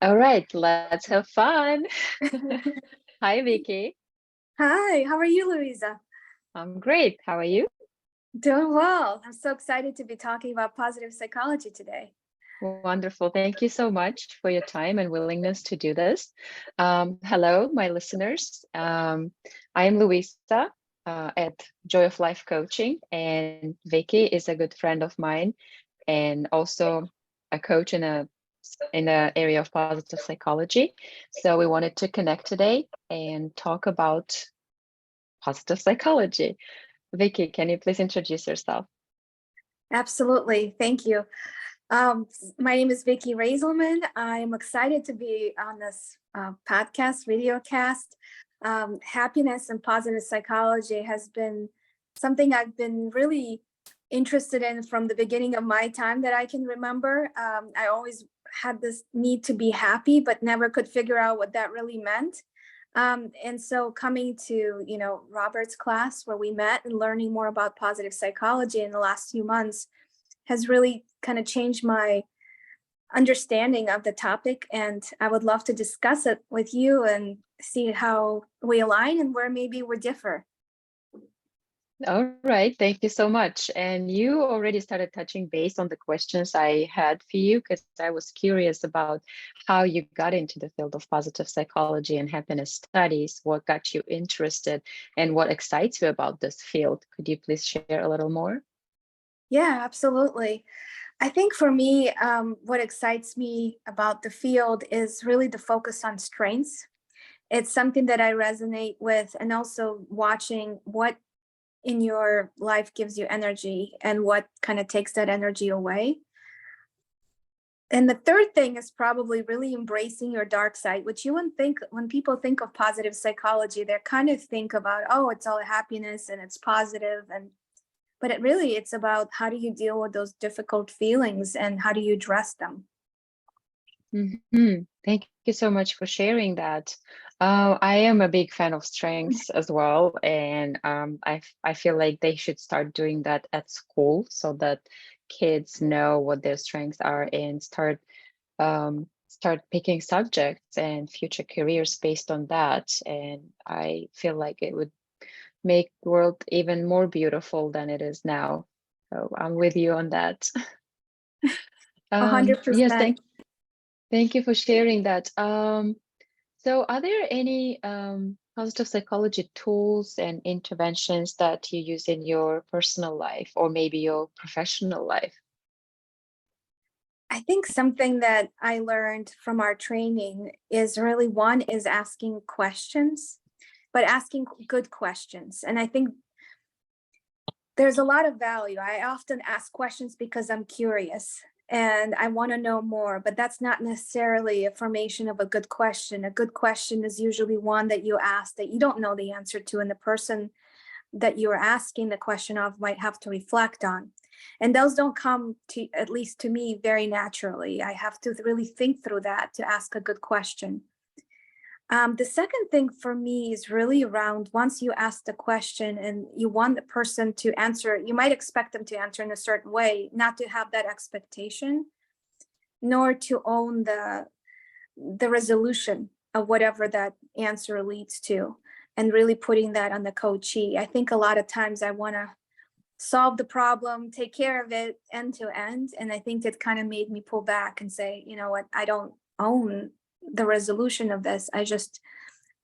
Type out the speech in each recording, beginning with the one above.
All right, let's have fun. Hi, Vicky. Hi, how are you, Luiza? I'm great. How are you? Doing well. I'm so excited to be talking about positive psychology today. Wonderful. Thank you so much for your time and willingness to do this. Hello, my listeners. I am Luisa at Joy of Life Coaching, and Vicky is a good friend of mine and also a coach in the area of positive psychology. So we wanted to connect today and talk about positive psychology. Vicky, can you please introduce yourself? Absolutely. Thank you. My name is Vicki Reyzelman. I'm excited to be on this podcast, video cast. Happiness and positive psychology has been something I've been really interested in from the beginning of my time that I can remember. I always had this need to be happy, but never could figure out what that really meant. And so coming to, Robert's class where we met and learning more about positive psychology in the last few months has really kind of changed my understanding of the topic. And I would love to discuss it with you and see how we align and where maybe we differ. All right, thank you so much. And you already started touching base on the questions I had for you because I was curious about how you got into the field of positive psychology and happiness studies, what got you interested, and what excites you about this field. Could you please share a little more? Yeah, absolutely. I think for me, what excites me about the field is really the focus on strengths. It's something that I resonate with, and also watching what in your life gives you energy and what kind of takes that energy away. And the third thing is probably really embracing your dark side, which you wouldn't think when people think of positive psychology, they kind of think about, oh, it's all happiness and it's positive, and but it's about how do you deal with those difficult feelings and how do you address them. Thank you so much for sharing that. I am a big fan of strengths as well, and I feel like they should start doing that at school so that kids know what their strengths are and start picking subjects and future careers based on that. And I feel like it would make the world even more beautiful than it is now. So I'm with you on that. Yes, 100%. thank you for sharing that. So are there any positive psychology tools and interventions that you use in your personal life or maybe your professional life? I think something that I learned from our training is really one is asking questions, but asking good questions. And I think there's a lot of value. I often ask questions because I'm curious and I want to know more, but that's not necessarily a formation of a good question. A good question is usually one that you ask that you don't know the answer to, and the person that you're asking the question of might have to reflect on. And those don't come to, at least to me, very naturally. I have to really think through that to ask a good question. The second thing for me is really around once you ask the question and you want the person to answer, you might expect them to answer in a certain way, not to have that expectation, nor to own the resolution of whatever that answer leads to, and really putting that on the coachee. I think a lot of times I want to solve the problem, take care of it end to end. And I think it kind of made me pull back and say, you know what, I don't own the resolution of this. I just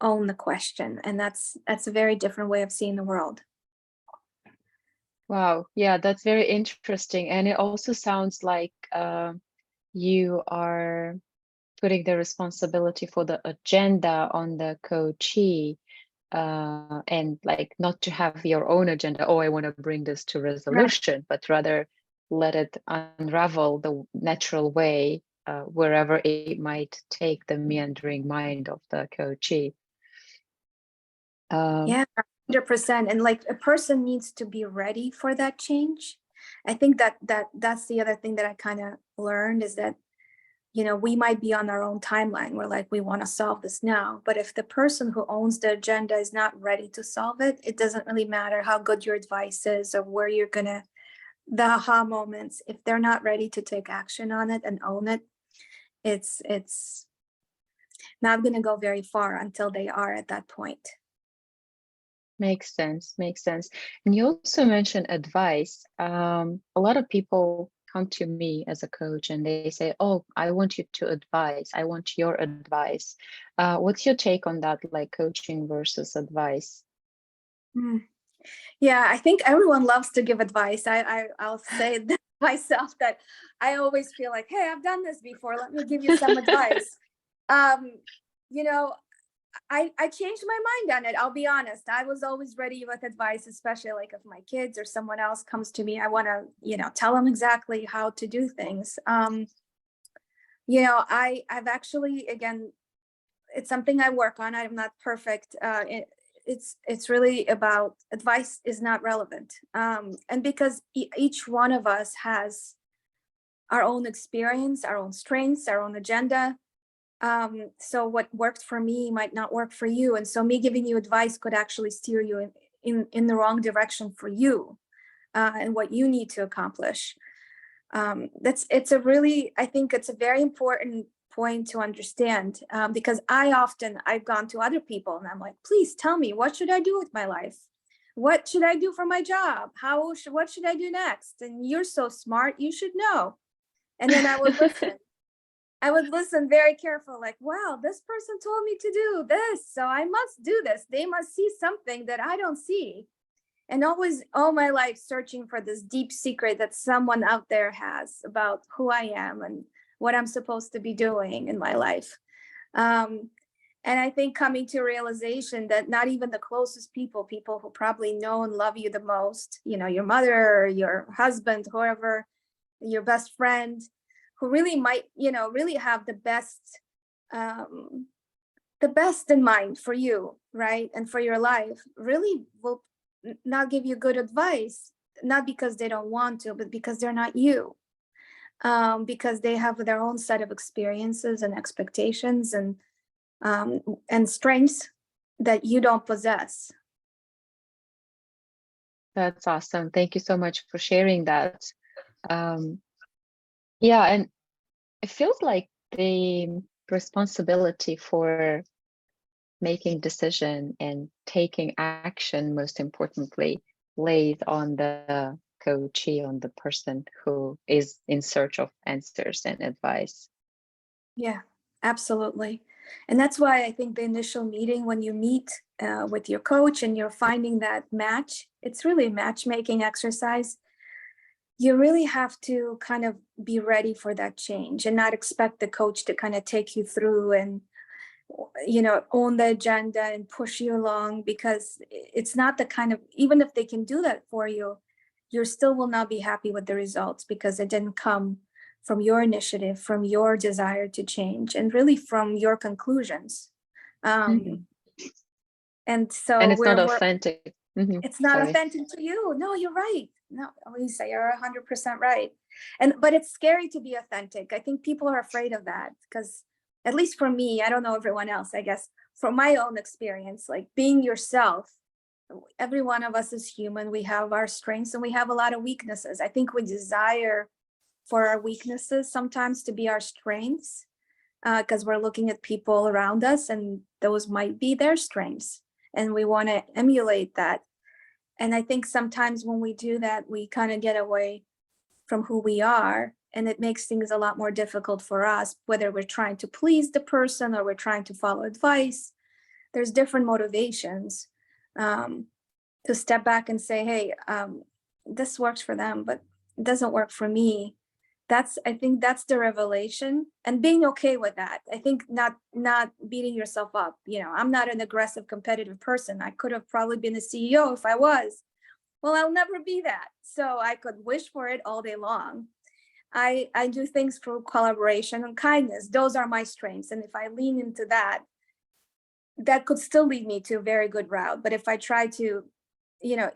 own the question. And that's a very different way of seeing the world. Wow, yeah, that's very interesting. And it also sounds like you are putting the responsibility for the agenda on the coachee and like not to have your own agenda. Oh, I want to bring this to Right. resolution, but rather let it unravel the natural way wherever it might take the meandering mind of the coachee. Um, Yeah, 100%. And like a person needs to be ready for that change. I think that's the other thing that I kind of learned is that, we might be on our own timeline. We're like, we want to solve this now. But if the person who owns the agenda is not ready to solve it, it doesn't really matter how good your advice is or where you're gonna, the aha moments, if they're not ready to take action on it and own it, it's not going to go very far until they are at that point. Makes sense. Makes sense. And you also mentioned advice. A lot of people come to me as a coach and they say, "Oh, I want you to advise. I want your advice." What's your take on that, like coaching versus advice? Mm. Yeah, I think everyone loves to give advice. I'll say that myself, that I always feel like, hey, I've done this before. Let me give you some advice. Um, you know, I changed my mind on it. I'll be honest. I was always ready with advice, especially like if my kids or someone else comes to me, I want to, tell them exactly how to do things. I've actually, again, it's something I work on. I'm not perfect. It's really about advice is not relevant. And because each one of us has our own experience, our own strengths, our own agenda. So what worked for me might not work for you. And so me giving you advice could actually steer you in the wrong direction for you, and what you need to accomplish. I think it's a very important point to understand, because I've gone to other people and I'm like, please tell me, what should I do with my life? What should I do for my job? What should I do next? And you're so smart, you should know. And then I would listen. I would listen very careful, like, wow, this person told me to do this, so I must do this. They must see something that I don't see. And always, all my life, searching for this deep secret that someone out there has about who I am and what I'm supposed to be doing in my life. And I think coming to a realization that not even the closest people who probably know and love you the most, your mother, your husband, whoever, your best friend, who really might, really have the best in mind for you, right? And for your life, really will not give you good advice, not because they don't want to, but because they're not you. Because they have their own set of experiences and expectations and strengths that you don't possess. That's awesome. Thank you so much for sharing that. Yeah, and it feels like the responsibility for making decision and taking action, most importantly, lays on the coachee, on the person who is in search of answers and advice. Yeah, absolutely. And that's why I think the initial meeting, when you meet with your coach and you're finding that match, it's really a matchmaking exercise. You really have to kind of be ready for that change and not expect the coach to kind of take you through and own the agenda and push you along, because it's not the kind of, even if they can do that for you, you still will not be happy with the results, because it didn't come from your initiative, from your desire to change, and really from your conclusions. Mhm. And so And it's not authentic. it's not Sorry. authentic to you. No, you're right. No, Lisa, you're 100% right. But it's scary to be authentic. I think people are afraid of that, because at least for me, I don't know everyone else, I guess, from my own experience, like being yourself, every one of us is human. We have our strengths and we have a lot of weaknesses. I think we desire for our weaknesses sometimes to be our strengths, because we're looking at people around us and those might be their strengths. And we want to emulate that. And I think sometimes when we do that, we kind of get away from who we are. And it makes things a lot more difficult for us, whether we're trying to please the person or we're trying to follow advice. There's different motivations, to step back and say, hey, this works for them, but it doesn't work for me. I think that's the revelation, and being okay with that. I think not beating yourself up. I'm not an aggressive, competitive person. I could have probably been a CEO if I was. Well, I'll never be that. So I could wish for it all day long. I do things through collaboration and kindness. Those are my strengths. And if I lean into that, that could still lead me to a very good route. But if I try to,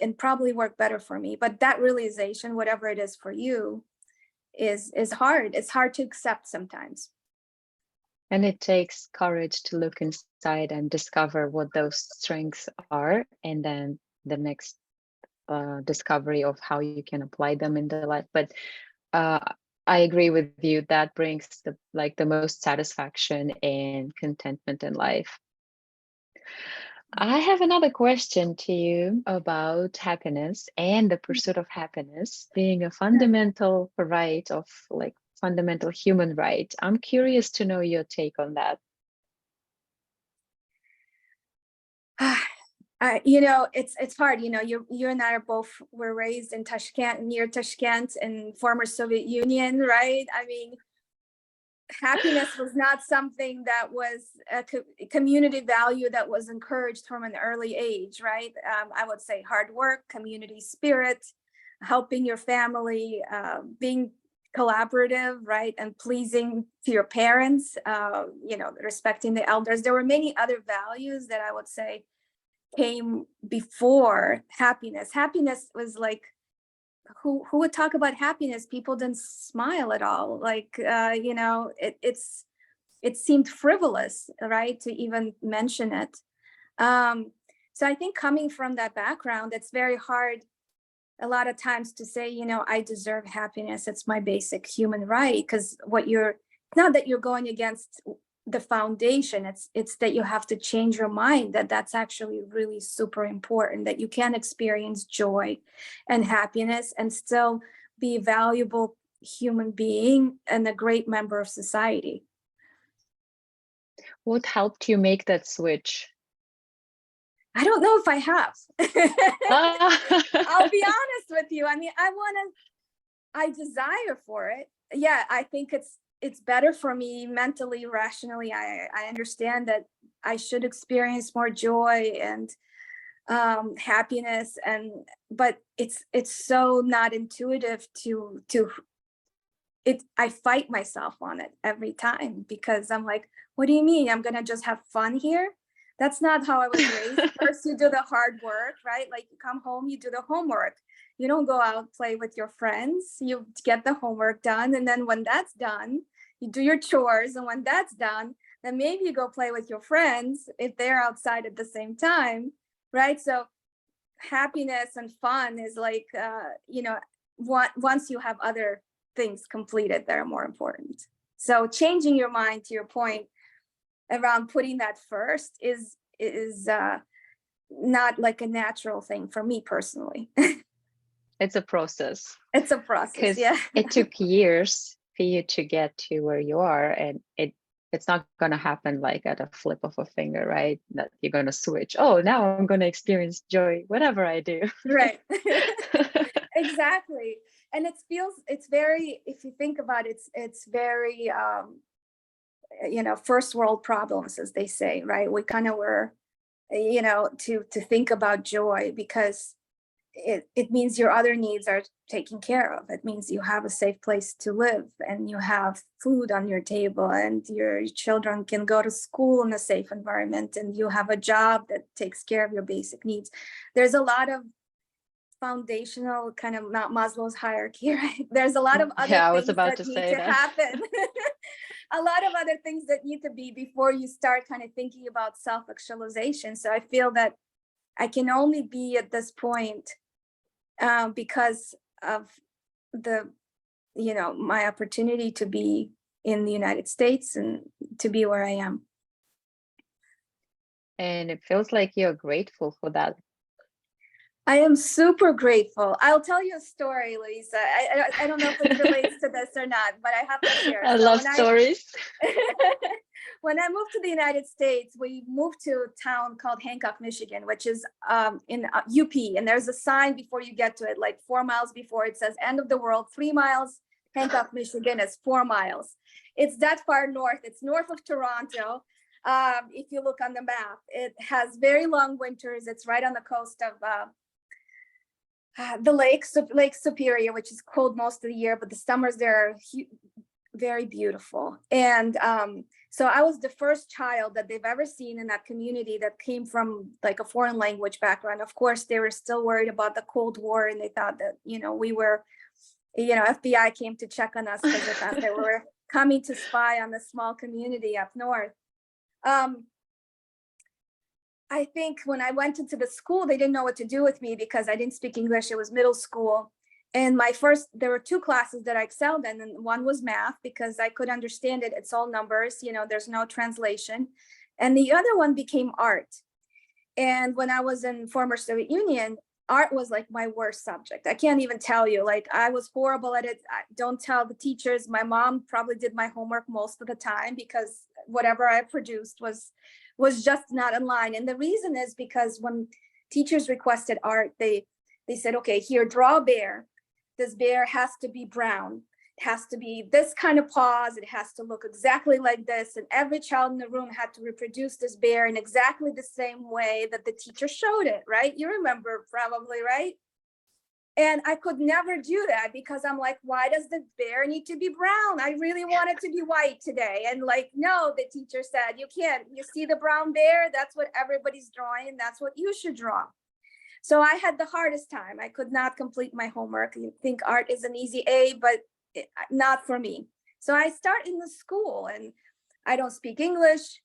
and probably work better for me. But that realization, whatever it is for you, is hard. It's hard to accept sometimes. And it takes courage to look inside and discover what those strengths are, and then the next discovery of how you can apply them in the life. But I agree with you. That brings the most satisfaction and contentment in life. I have another question to you about happiness and the pursuit of happiness being a fundamental right of fundamental human right. I'm curious to know your take on that. It's hard. You and I were raised in Tashkent, near Tashkent, in former Soviet Union, right? I mean, happiness was not something that was a community value that was encouraged from an early age, right? I would say hard work, community spirit, helping your family, being collaborative, right, and pleasing to your parents, respecting the elders. There were many other values that I would say came before happiness. Happiness was like, who would talk about happiness? People didn't smile at all. It seemed frivolous, right, to even mention it. So I think coming from that background, it's very hard a lot of times to say, I deserve happiness. It's my basic human right. Because not that you're going against the foundation, it's that you have to change your mind, that's actually really super important, that you can experience joy and happiness and still be a valuable human being and a great member of society. What helped you make that switch? I don't know if I have. I'll be honest with you. I mean, I desire for it. Yeah, I think it's better for me mentally, rationally. I understand that I should experience more joy and happiness, but it's so not intuitive to it. I fight myself on it every time because I'm like, what do you mean? I'm gonna just have fun here? That's not how I was raised. First, you do the hard work, right? Like you come home, you do the homework. You don't go out play with your friends. You get the homework done, and then when that's done, you do your chores. And when that's done, then maybe you go play with your friends if they're outside at the same time, right? So happiness and fun is like, once you have other things completed that are more important. So changing your mind, to your point, around putting that first is not like a natural thing for me personally. It's a process. It's a process, yeah. It took years for you to get to where you are, and it's not going to happen like at a flip of a finger, right? That you're going to switch. Oh, now I'm going to experience joy, whatever I do. Right. Exactly. And it's very, if you think about it, it's very, first world problems, as they say, right? We kind of were, to think about joy because it means your other needs are taken care of. It means you have a safe place to live and you have food on your table and your children can go to school in a safe environment and you have a job that takes care of your basic needs. There's a lot of foundational kind of Maslow's hierarchy, right? There's a lot of other things that need to happen. A lot of other things that need to be before you start kind of thinking about self-actualization. So I feel that I can only be at this point because of my opportunity to be in the United States and to be where I am. And it feels like you're grateful for that. I am super grateful. I'll tell you a story, Luiza. I don't know if it relates to this or not, but I have to share. I love stories. When I moved to the United States, we moved to a town called Hancock, Michigan, which is in UP. And there's a sign before you get to it, like 4 miles before, it says end of the world, 3 miles. Hancock, Michigan is 4 miles. It's that far north. It's north of Toronto. If you look on the map, it has very long winters. It's right on the coast of the Lake Superior, which is cold most of the year, but the summers there are very beautiful. And so I was the first child that they've ever seen in that community that came from like a foreign language background. Of course, they were still worried about the Cold War and they thought that, we were, FBI came to check on us because they thought they were coming to spy on the small community up north. I think when I went into the school, they didn't know what to do with me because I didn't speak English. It was middle school. And there were two classes that I excelled in, and one was math because I could understand it. It's all numbers, there's no translation. And the other one became art. And when I was in former Soviet Union, art was like my worst subject. I can't even tell you, like I was horrible at it. Don't tell the teachers. My mom probably did my homework most of the time because whatever I produced was just not in line. And the reason is because when teachers requested art, they said, okay, here, draw a bear. This bear has to be brown. It has to be this kind of paws. It has to look exactly like this. And every child in the room had to reproduce this bear in exactly the same way that the teacher showed it, right? You remember probably, right? And I could never do that because I'm like, why does the bear need to be brown? I really want it to be white today. And like, no, the teacher said, you can't. You see the brown bear? That's what everybody's drawing. And that's what you should draw. So I had the hardest time. I could not complete my homework. You think art is an easy A, but not for me. So I start in the school and I don't speak English.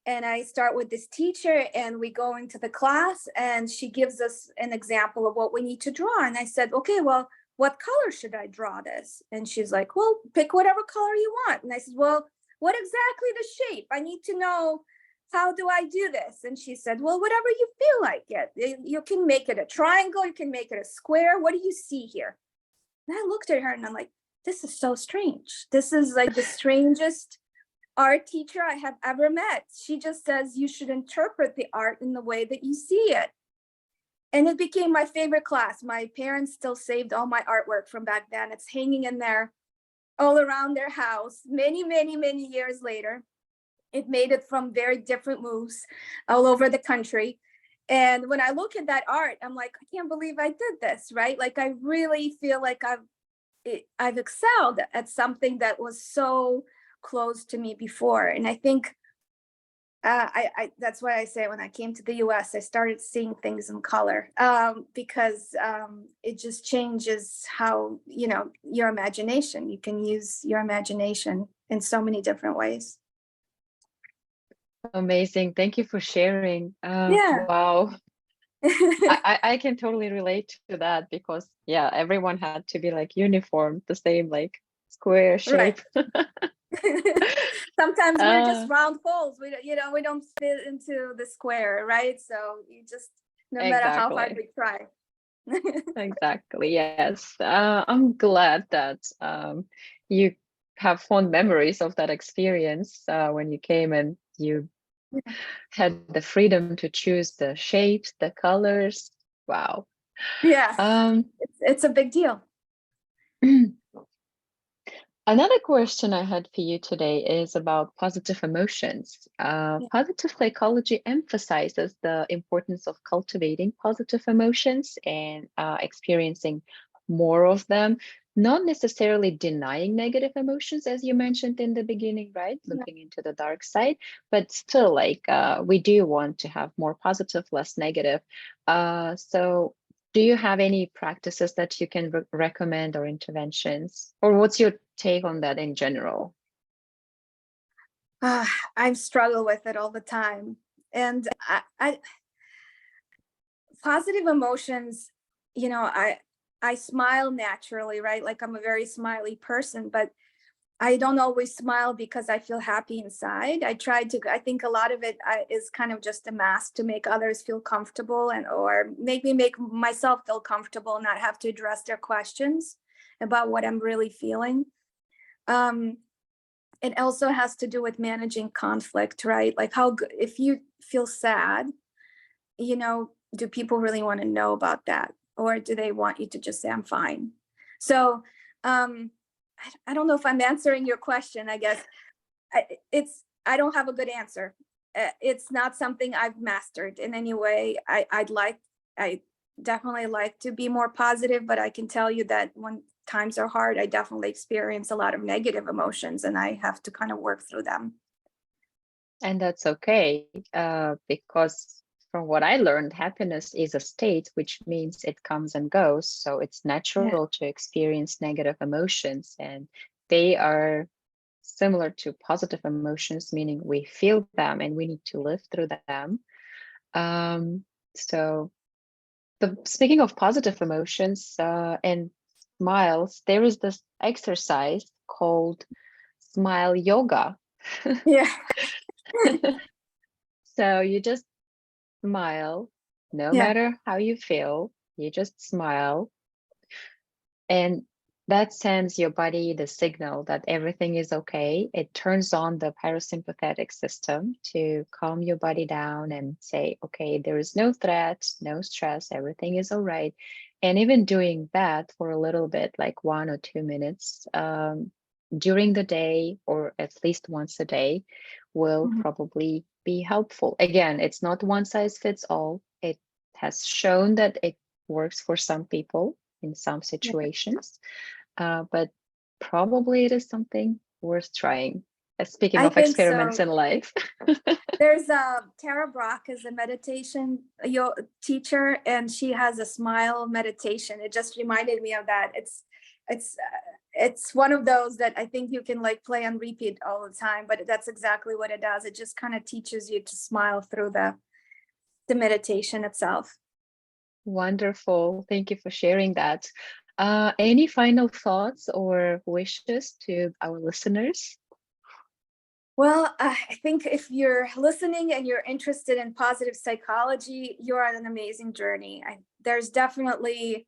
And I start with this teacher and we go into the class and she gives us an example of what we need to draw. And I said, okay, well, what color should I draw this? And she's like, well, pick whatever color you want. And I said, well, what exactly the shape? I need to know, how do I do this? And she said, well, whatever you feel like it. You can make it a triangle. You can make it a square. What do you see here? And I looked at her and I'm like, this is so strange. This is like the strangest art teacher I have ever met. She just says you should interpret the art in the way that you see it. And it became my favorite class. My parents still saved all my artwork from back then. It's hanging in there all around their house many, many, many years later. It made it from very different moves all over the country. And when I look at that art, I'm like, I can't believe I did this, right? Like, I really feel like I've excelled at something that was so close to me before. And I think that's why I say when I came to the US, I started seeing things in color because it just changes how, your imagination. You can use your imagination in so many different ways. Amazing. Thank you for sharing. Yeah. Wow. I can totally relate to that because everyone had to be like uniform, the same like square shape. Sometimes we're just round holes. We don't fit into the square, right? So you just, no matter how hard we try. Exactly. Yes. I'm glad that you have fond memories of that experience when you came and you had the freedom to choose the shapes, the colors. Wow. Yeah. It's a big deal. Another question I had for you today is about positive emotions. Positive psychology emphasizes the importance of cultivating positive emotions and experiencing more of them, not necessarily denying negative emotions, as you mentioned in the beginning, right? Looking into the dark side, but still, like, we do want to have more positive, less negative. So do you have any practices that you can recommend or interventions? Or what's your take on that in general? I struggle with it all the time. And I positive emotions, I smile naturally, right? Like I'm a very smiley person, but I don't always smile because I feel happy inside. I think a lot of it is kind of just a mask to make others feel comfortable or make myself feel comfortable, not have to address their questions about what I'm really feeling. It also has to do with managing conflict, right? Like if you feel sad, do people really want to know about that? Or do they want you to just say, I'm fine? So, I don't know if I'm answering your question. I guess I don't have a good answer. It's not something I've mastered in any way. I definitely like to be more positive, but I can tell you that when times are hard, I definitely experience a lot of negative emotions and I have to kind of work through them. And that's okay, because from what I learned, happiness is a state, which means it comes and goes. So it's natural to experience negative emotions, and they are similar to positive emotions, meaning we feel them and we need to live through them. So speaking of positive emotions, and smiles, there is this exercise called smile yoga. Yeah. So you just smile, no Yeah. matter how you feel, you just smile. And that sends your body the signal that everything is okay. It turns on the parasympathetic system to calm your body down and say, okay, there is no threat, no stress, everything is all right. And even doing that for a little bit, like 1 or 2 minutes during the day, or at least once a day, will Mhm. probably be helpful. Again, it's not one size fits all. It has shown that it works for some people in some Yeah. situations, but probably it is something worth trying. Speaking I of think experiments so. in life. There's Tara Brach is a meditation teacher, and she has a smile meditation. It just reminded me of that. It's one of those that I think you can like play on repeat all the time, but that's exactly what it does. It just kind of teaches you to smile through the meditation itself. Wonderful. Thank you for sharing that. Any final thoughts or wishes to our listeners? Well, I think if you're listening and you're interested in positive psychology, you're on an amazing journey. There's definitely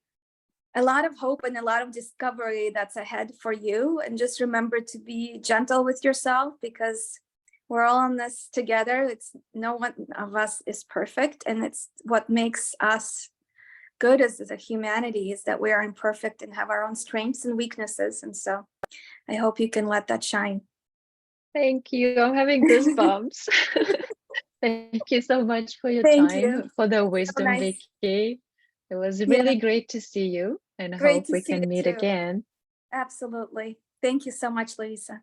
a lot of hope and a lot of discovery that's ahead for you. And just remember to be gentle with yourself, because we're all on this together. It's no one of us is perfect. And it's what makes us good as a humanity is that we are imperfect and have our own strengths and weaknesses. And so I hope you can let that shine. Thank you. I'm having goosebumps. Thank you so much for your Thank you. time, for the So wisdom, nice. Vicki. It was Yeah, really great to see you, and great hope to we see can you meet too. again. Absolutely. Thank you so much, Luiza.